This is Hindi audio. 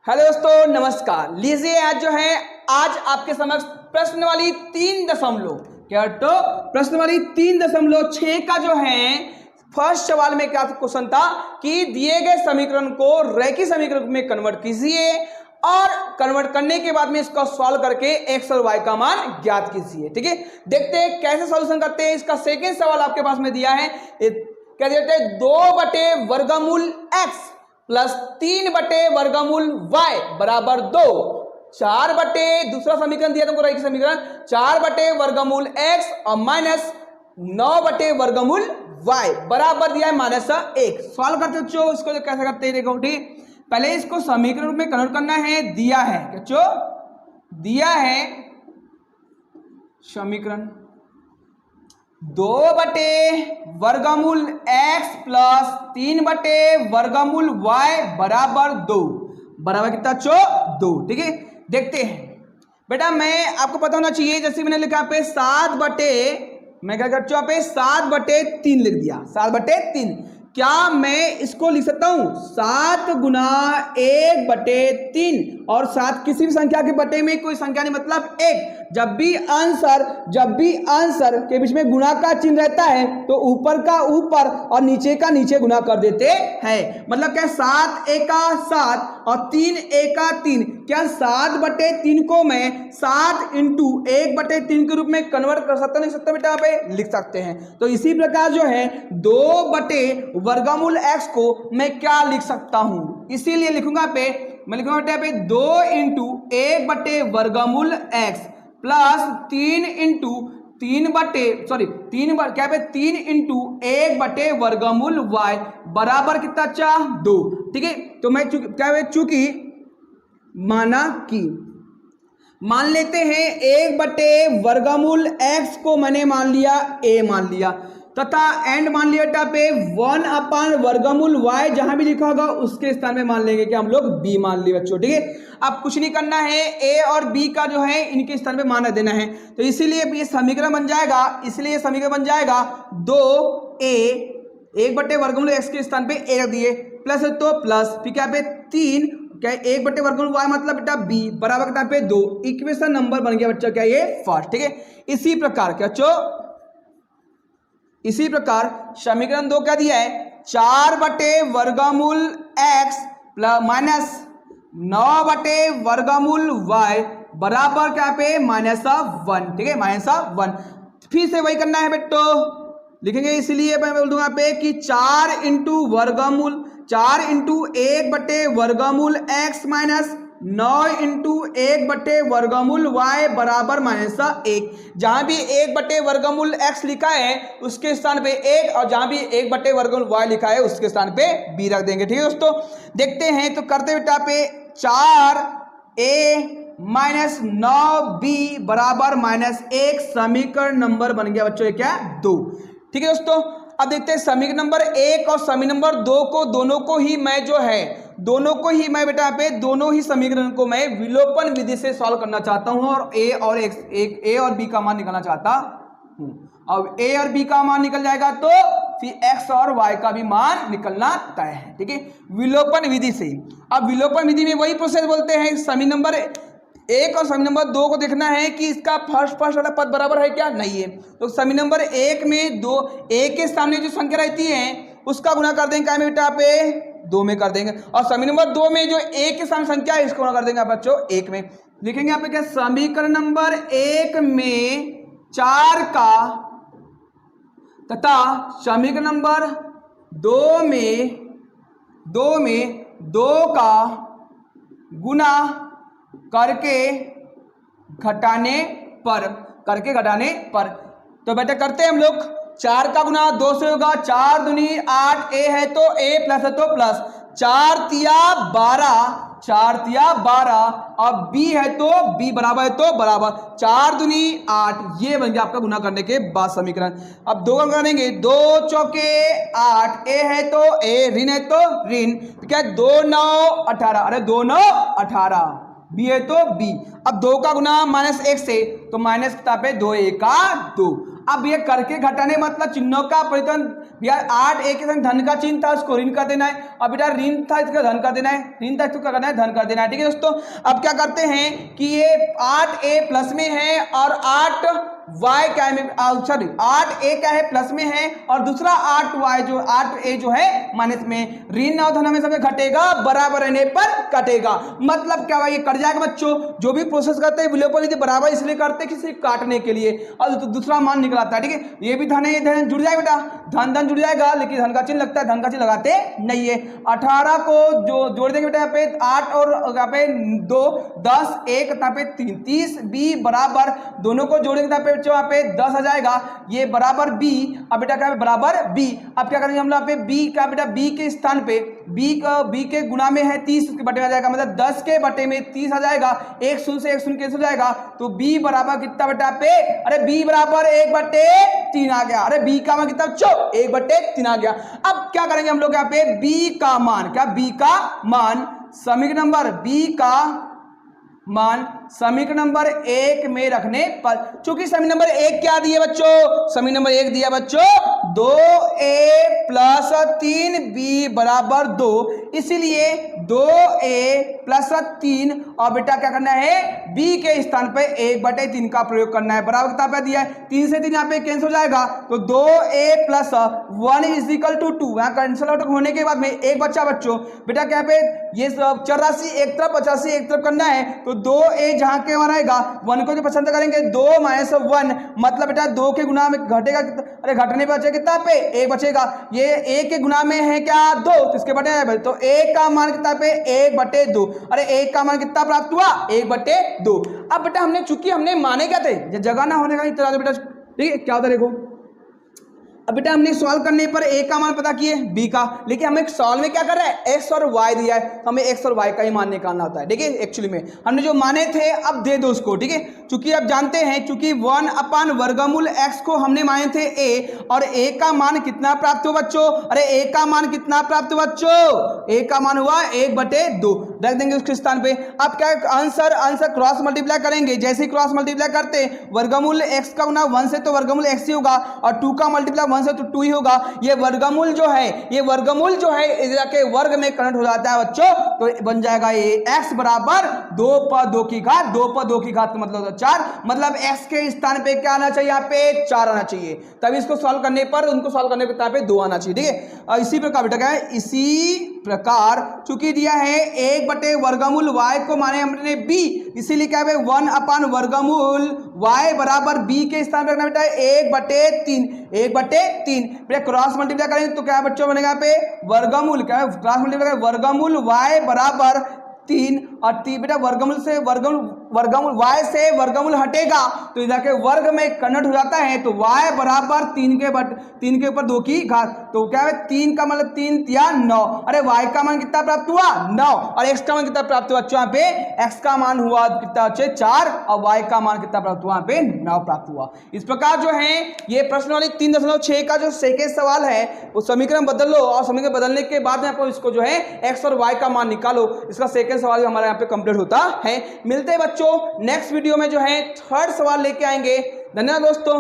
हेलो दोस्तों, नमस्कार। लीजिए आज आपके समक्ष प्रश्न वाली 3.6 का जो है फर्स्ट सवाल में क्या क्वेश्चन था कि दिए गए समीकरण को रैखिक समीकरण में कन्वर्ट कीजिए और कन्वर्ट करने के बाद में इसको सॉल्व करके x और y का मान ज्ञात कीजिए। ठीक है, देखते हैं कैसे सॉल्यूशन करते हैं। इसका सेकेंड सवाल आपके पास में दिया है, क्या देते हैं 2/वर्गमूल x प्लस 3/वर्गमूल y बराबर 2। 4 बटे दूसरा समीकरण दिया तुमको रैखिक समीकरण 4/वर्गमूल x और माइनस 9/वर्गमूल y बराबर दिया है -1। सॉल्व करते हो इसको तो कैसे करते हैं, देखो। ठीक, पहले इसको समीकरण में कन्वर्ट करना है। दिया है क्या दिया है समीकरण 2/वर्गमूल x प्लस 3/वर्गमूल y बराबर 2 बराबर कितना 2। ठीक है, देखते हैं बेटा। मैं आपको पता होना चाहिए, जैसे मैंने लिखा पे 7/3 लिख दिया। 7/3 क्या मैं इसको लिख सकता हूं 7 गुना 1/3 और 7 किसी भी संख्या के बटे में कोई संख्या नहीं, मतलब 1। जब भी आंसर के बीच में गुणा का चिन्ह रहता है तो ऊपर का ऊपर और नीचे का नीचे गुणा कर देते हैं। मतलब क्या 7 एका 7 और 3 एका 3। क्या 7/3 को मैं 7 इंटू 1/3 के रूप में कन्वर्ट कर सकता नहीं सकता बेटा? यहाँ पे लिख सकते हैं। तो इसी प्रकार जो है 2/वर्गमूल x को मैं क्या लिख सकता हूं, इसीलिए लिखूंगा मैं लिखूंगा बेटा 2 इंटू 1/वर्गमूल x प्लस 3 इंटू 3 इंटू 1/वर्गमूल y बराबर कितना 2। ठीक है, तो मैं चूंकि मान लेते हैं 1/वर्गमूल x को मैंने मान लिया a मान लिया, तथा एंड मान लिया बेटा पे 1/वर्गमूल y जहां भी लिखा होगा उसके स्थान में मान लेंगे कि हम लोग b मान लिए बच्चों। ठीक है, अब कुछ नहीं करना है, a और b का जो है इनके स्थान पे मान देना है। तो इसीलिए ये समीकरण बन जाएगा 2a 1/वर्गमूल x के स्थान पे a रख दिए प्लस तो प्लस, फिर क्या पे 3 क्या 1/वर्गमूल y मतलब बेटा b बराबर कितना पे 2। इक्वेशन नंबर बन गया बच्चा क्या ये फर्स्ट। ठीक है, इसी प्रकार समीकरण 2 क्या दिया है 4/वर्गमूल x प्लस माइनस 9/वर्गमूल y बराबर क्या पे -1। ठीक है, -1। फिर से वही करना है बेटो, लिखेंगे। इसलिए मैं बोल दूंगा पे कि 4 इंटू 1/वर्गमूल x माइनस 9 इंटू 1/वर्गमूल y बराबर -1। जहां भी 1/वर्गमूल x लिखा है उसके स्थान पे 1 और जहां भी 1/वर्गमूल y लिखा है उसके स्थान पे b रख देंगे। ठीक है दोस्तों, देखते हैं तो करते बेटा पे 4a माइनस 9b बराबर -1। समीकरण नंबर बन गया बच्चों ये क्या 2। ठीक है दोस्तों, अब देखते हैं समीकरण नंबर 1 और समीकरण नंबर 2 को दोनों को ही मैं बेटा यहाँ पे दोनों ही समीकरण को मैं विलोपन विधि से सॉल्व करना चाहता हूं और a और b का मान निकालना चाहता हूं। अब a और b का मान निकल जाएगा तो फिर x और y का भी मान निकलना तय है। ठीक है, विलोपन विधि से। अब विलोपन विधि में वही प्रोसेस बोलते हैं, समीकरण नंबर 1 और समीकरण नंबर 2 को देखना है कि इसका फर्स्ट वाला पद बराबर है क्या, नहीं है। तो समीकरण नंबर 1 में 2 a के सामने जो संख्या रहती है उसका गुणा कर देंगे क्या में बेटा पे 2 में कर देंगे, और समीकरण नंबर 2 में जो a के सामने संख्या है इसको गुणा कर देंगे बच्चों 1 में। लिखेंगे यहाँ पे क्या समीकरण नंबर 1 में 4 का तथा समीकरण नंबर 2 में 2 का गुना करके घटाने पर तो बेटा करते हैं हम लोग। 4 का गुना 2 से होगा, 4 दूनी 8, a है तो a प्लस है तो प्लस, 4 तिया 12 और b है तो b बराबर है तो बराबर, 4 दूनी 8। ये बन गया आपका गुना करने के बाद समीकरण। अब 2 का करेंगे 2 चौके 8, a है तो a, ऋण है तो ऋण, तो क्या 2 9 18, अरे 2 9 18, b है तो b। अब 2 का गुना -1 से तो माइनस कितना पे 2 1 2। अब ये करके घटाने मतलब चिन्हों का परिवर्तन, भैया 8a के संग धन का चिन्ह था उसको ऋण कर देना है, अब बेटा ऋण था इसका धन कर देना है, ऋण था इसको क्या करना है धन कर देना है। ठीक है दोस्तों, अब क्या करते हैं कि ये 8a प्लस में है और 8y क्या है, सॉरी 8a क्या है प्लस में है और दूसरा 8a जो है माइनस में। ऋण और धन हमेशा घटेगा, बराबर रहने पर कटेगा, मतलब क्या हुआ ये कट जाएगा बच्चों। जो भी प्रोसेस करते हैं विलोपन विधि बराबर इसलिए करते हैं कि सिर्फ काटने के लिए, और दूसरा मान निकल आता है। ठीक है, ये भी धन है, ये धन जुड़ जाएगा बेटा, धन धन जुड़ जाएगा, लेकिन धन का चिन्ह लगता है, धन का चिन्ह लगाते नहीं है। 18 को जो जोड़ देंगे बेटा यहाँ पे 8 और यहाँ पे 2 10 1 यहाँ पे 3 30 b बराबर, दोनों को जोड़ेंगे यहाँ पे बच्चों यहाँ पे 10 आ जाएगा, ये बराबर b। अब बेटा क्या है बराबर b। अब क्या करेंगे हम लोग यहाँ पे b क्या बेटा b के स्थान पे b के गुणा में है 30 उसके बटे में आ जाएगा, मतलब 10 के बटे में 30 आ जाएगा, एक शून्य से एक शून्य कैसे हो जाएगा, तो b बराबर कितना बेटा पे, अरे b बराबर 1/3 आ गया। अरे b का मान कितना बच्चों 1/3 आ गया। अब क्या करेंगे हम लोग यहाँ पे b का मान, क्या b का मान समीकरण नंबर b का मान समीकरण नंबर 1 में रखने पर, चूंकि समीकरण नंबर 1 क्या दिया बच्चों, समीकरण नंबर 1 दिया बच्चों 2a प्लस 3b बराबर 2, इसीलिए 2a प्लस 3 और बेटा क्या करना है b के स्थान पे 1/3 का प्रयोग करना है, बराबर कितना पे दिया है 3 से 3 यहाँ पे कैंसिल हो जाएगा, तो 2a plus 1 is equal to 2, यहाँ कैंसिल आउट होने के बाद में एक बच्चा बच्चों बेटा क्या पे ये चर राशि एक तरफ 85 एक तरफ करना है, तो 2a जहां के वहां रहेगा 1 को जो पसंद करेंगे 2 - 1 मतलब बेटा 2 के गुना में घटेगा, अरे घटने पे बचेगा कितना पे 1 बचेगा, ये a के गुना में है क्या 2 तो इसके बटे, तो a का मान कितना पे 1/2, अरे a का मान कितना प्राप्त हुआ 1/2। अब बेटा हमने चूंकि हमने माने क्या थे जगह ना होने का नहीं तरह बेटा, ठीक है क्या होता देखो। अब बेटा हमने सॉल्व करने पर a का मान पता किए b का, लेकिन हमें सॉल्व में क्या कर रहा है x और y दिया है, तो हमें x और y का ही मान निकालना होता है। ठीक है, एक्चुअली में हमने जो माने थे अब दे दो उसको। ठीक है, चूंकि अब जानते हैं चूंकि 1/वर्गमूल x को हमने माने थे a, और a का मान कितना प्राप्त हुआ बच्चों, अरे a का मान कितना प्राप्त हुआ बच्चों, a का मान हुआ 1/2, रख देंगे उसके स्थान पे। अब क्या आंसर क्रॉस मल्टीप्लाई करेंगे, जैसे ही क्रॉस मल्टीप्लाई करते वर्गमूल x का गुना 1 से तो वर्गमूल x ही होगा, और 2 का मल्टीप्लाई 1 से तो 2 ही होगा। ये वर्गमूल जो है के वर्ग में कन्वर्ट हो जाता है बच्चों, तो बन जाएगा ये x बराबर 2 पर 2 की घात, 2 पर 2 की घात का मतलब 4, मतलब x के स्थान पे क्या आना चाहिए यहाँ पे 4 आना चाहिए, तभी इसको सॉल्व करने पर उनको सॉल्व करने पर यहाँ पे 2 आना चाहिए। ठीक है, और इसी प्रकार बेटा क्या है, इसी प्रकार चूंकि दिया है 1/वर्गमूल y को माने हमने b, इसीलिए क्या है 1/वर्गमूल y बराबर b के स्थान पर रखना बेटा 1/3 बेटा क्रॉस मल्टीप्लाई करेंगे तो क्या बच्चों बनेगा पे वर्गमूल, क्या है क्रॉस मल्टीप्लाई करें वर्गमूल y बराबर 3 और 3 बेटा वर्गमूल y से वर्गमूल हटेगा तो इधर के वर्ग में कन्वर्ट हो जाता है, तो y बराबर 3 के ऊपर 2 की घात, तो क्या है 3 का मतलब 3 या 9, अरे y का मान कितना प्राप्त हुआ 9, और x का मान कितना प्राप्त हुआ यहाँ पे x का मान हुआ कितना 4 और y का मान कितना प्राप्त हुआ यहाँ पे 9 प्राप्त हुआ। इस प्रकार जो है ये प्रश्न वाली 3.6 का जो सेकेंड सवाल है वो समीकरण बदल लो, और समीकरण बदलने के बाद में आपको इसको जो है x और y का मान निकालो, इसका सेकेंड सवाल हमारे यहाँ पे कंप्लीट होता है। मिलते हैं बच्चों नेक्स्ट वीडियो में जो है थर्ड सवाल लेके आएंगे। धन्यवाद दोस्तों।